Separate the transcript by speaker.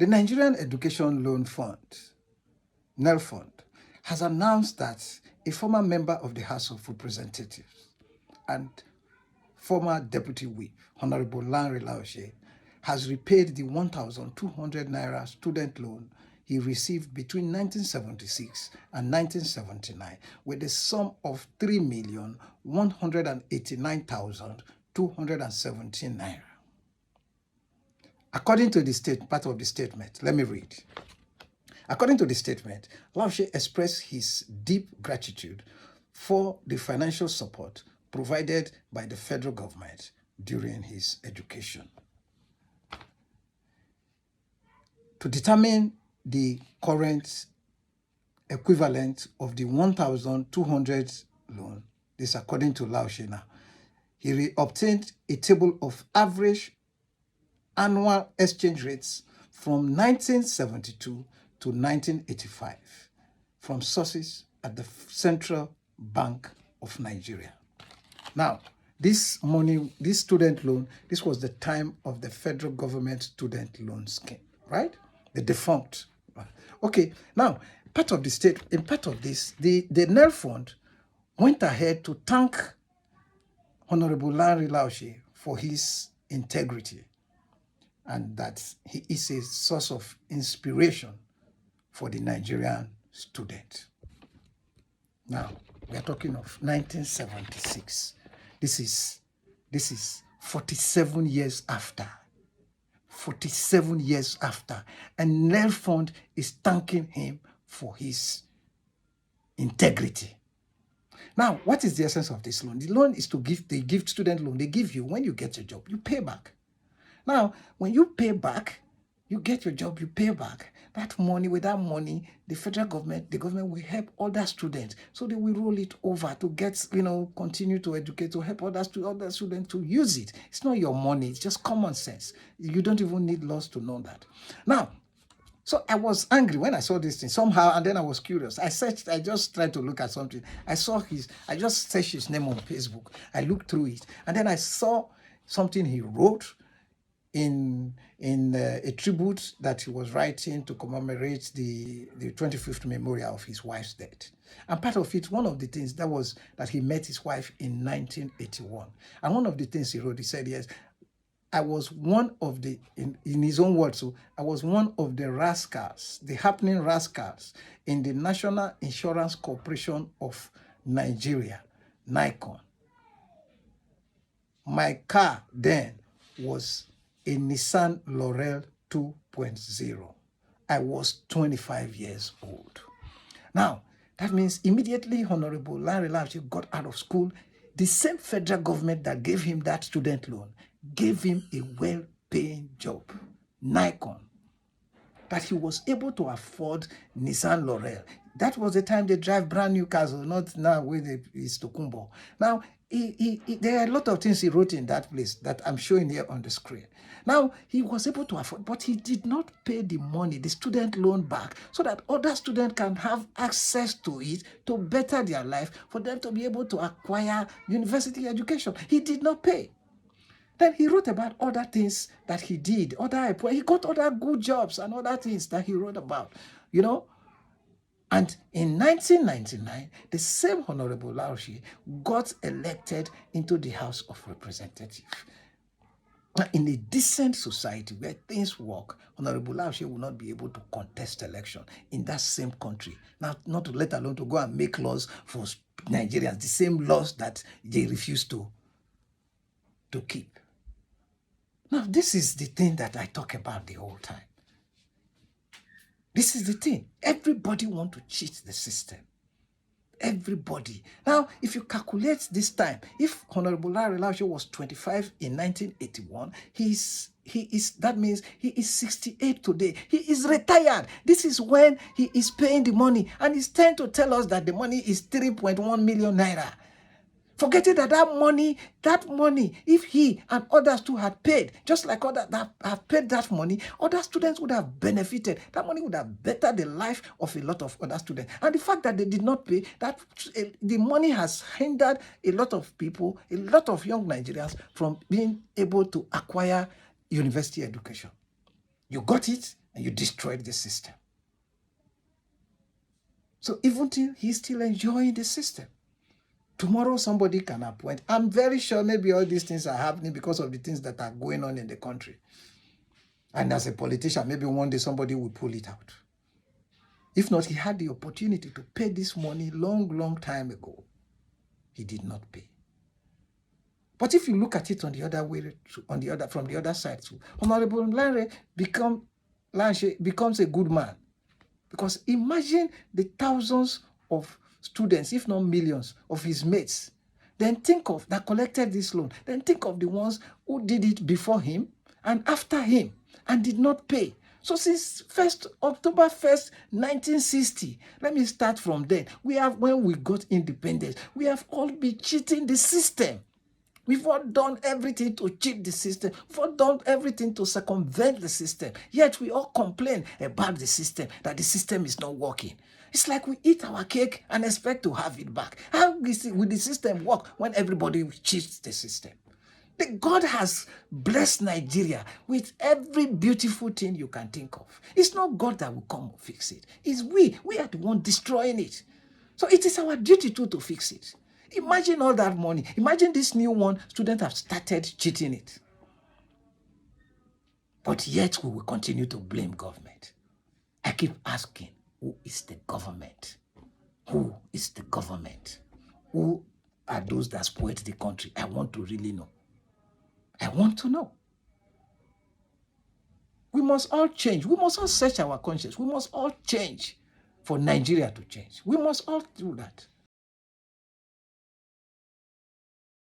Speaker 1: The Nigerian Education Loan Fund, NEL Fund, has announced that a former member of the House of Representatives and former Deputy Whip, Honorable Lanre Laoshe, has repaid the 1,200 naira student loan he received between 1976 and 1979 with a sum of 3,189,217 naira. According to the part of the statement, let me read. According to the statement, Laoshe expressed his deep gratitude for the financial support provided by the federal government during his education. To determine the current equivalent of the 1,200 loan, this according to Laoshe now, he obtained a table of average annual exchange rates from 1972 to 1985 from sources at the Central Bank of Nigeria. Now, this money, this student loan, this was the time of the federal government student loan scheme, right? The defunct. Okay, now, part of the state, in part of this, the NEL Fund went ahead to thank Honorable Lanre Laoshe for his integrity and that he is a source of inspiration for the Nigerian student. Now, we are talking of 1976. This is 47 years after. 47 years after. And NEL Fund is thanking him for his integrity. Now, what is the essence of this loan? The loan is to give, they give student loan. They give you, when you get a job, you pay back. Now, when you pay back, you get your job, you pay back. That money, with that money, the federal government, the government will help other students. So they will roll it over to get, continue to educate, to help other students to use it. It's not your money, it's just common sense. You don't even need laws to know that. Now, so I was angry when I saw this thing somehow, and then I was curious. I just tried to look at something. I just searched his name on Facebook. I looked through it, and then I saw something he wrote in a tribute that he was writing to commemorate the 25th memorial of his wife's death. And part of it, one of the things that was that he met his wife in 1981. And one of the things he wrote, he said, yes, I was one of the, in his own words, so I was one of the rascals, the happening rascals in the National Insurance Corporation of Nigeria, NICON. My car then was a Nissan Laurel 2.0. I was 25 years old. Now, that means immediately Honorable Lanre Laoshe got out of school, the same federal government that gave him that student loan gave him a well-paying job, Nikon, that he was able to afford Nissan Laurel. That was the time they drive brand new cars, not now with it's Tokumbo. Now, there are a lot of things he wrote in that place that I'm showing here on the screen. Now, he was able to afford, but he did not pay the money, the student loan back, so that other students can have access to it to better their life, for them to be able to acquire university education. He did not pay. Then he wrote about other things that he did. He got other good jobs and other things that he wrote about, And in 1999, the same Honorable Laoshe got elected into the House of Representatives. Now, in a decent society where things work, Honorable Laoshe will not be able to contest election in that same country. Now, not to let alone to go and make laws for Nigerians, the same laws that they refuse to keep. Now, this is the thing that I talk about the whole time. This is the thing. Everybody wants to cheat the system. Everybody. Now, if you calculate this time, if Honorable Lanre Laoshe was 25 in 1981, that means he is 68 today. He is retired. This is when he is paying the money. And he's trying to tell us that the money is 3.1 million naira. Forgetting that that money, if he and others too had paid, just like others that have paid that money, other students would have benefited. That money would have bettered the life of a lot of other students. And the fact that they did not pay, that the money has hindered a lot of people, a lot of young Nigerians from being able to acquire university education. You got it? and you destroyed the system. So even till he's still enjoying the system. Tomorrow somebody can appoint. I'm very sure maybe all these things are happening because of the things that are going on in the country. And as a politician, maybe one day somebody will pull it out. If not, he had the opportunity to pay this money long time ago. He did not pay. But if you look at it on the other way, from the other side too, Honorable Lanre becomes a good man. Because imagine the thousands of students, if not millions, of his mates. Then think of that collected this loan. Then think of the ones who did it before him and after him and did not pay. So since October 1st, 1960, let me start from then. When we got independence, we have all been cheating the system. We've all done everything to cheat the system. We've all done everything to circumvent the system. Yet we all complain about the system, that the system is not working. It's like we eat our cake and expect to have it back. How will the system work when everybody cheats the system? God has blessed Nigeria with every beautiful thing you can think of. It's not God that will come and fix it. It's we. We are the one destroying it. So it is our duty too to fix it. Imagine all that money. Imagine this new one, students have started cheating it. But yet we will continue to blame government. I keep asking, who is the government? Who is the government? Who are those that spoiled the country? I want to really know. I want to know. We must all change. We must all search our conscience. We must all change for Nigeria to change. We must all do that.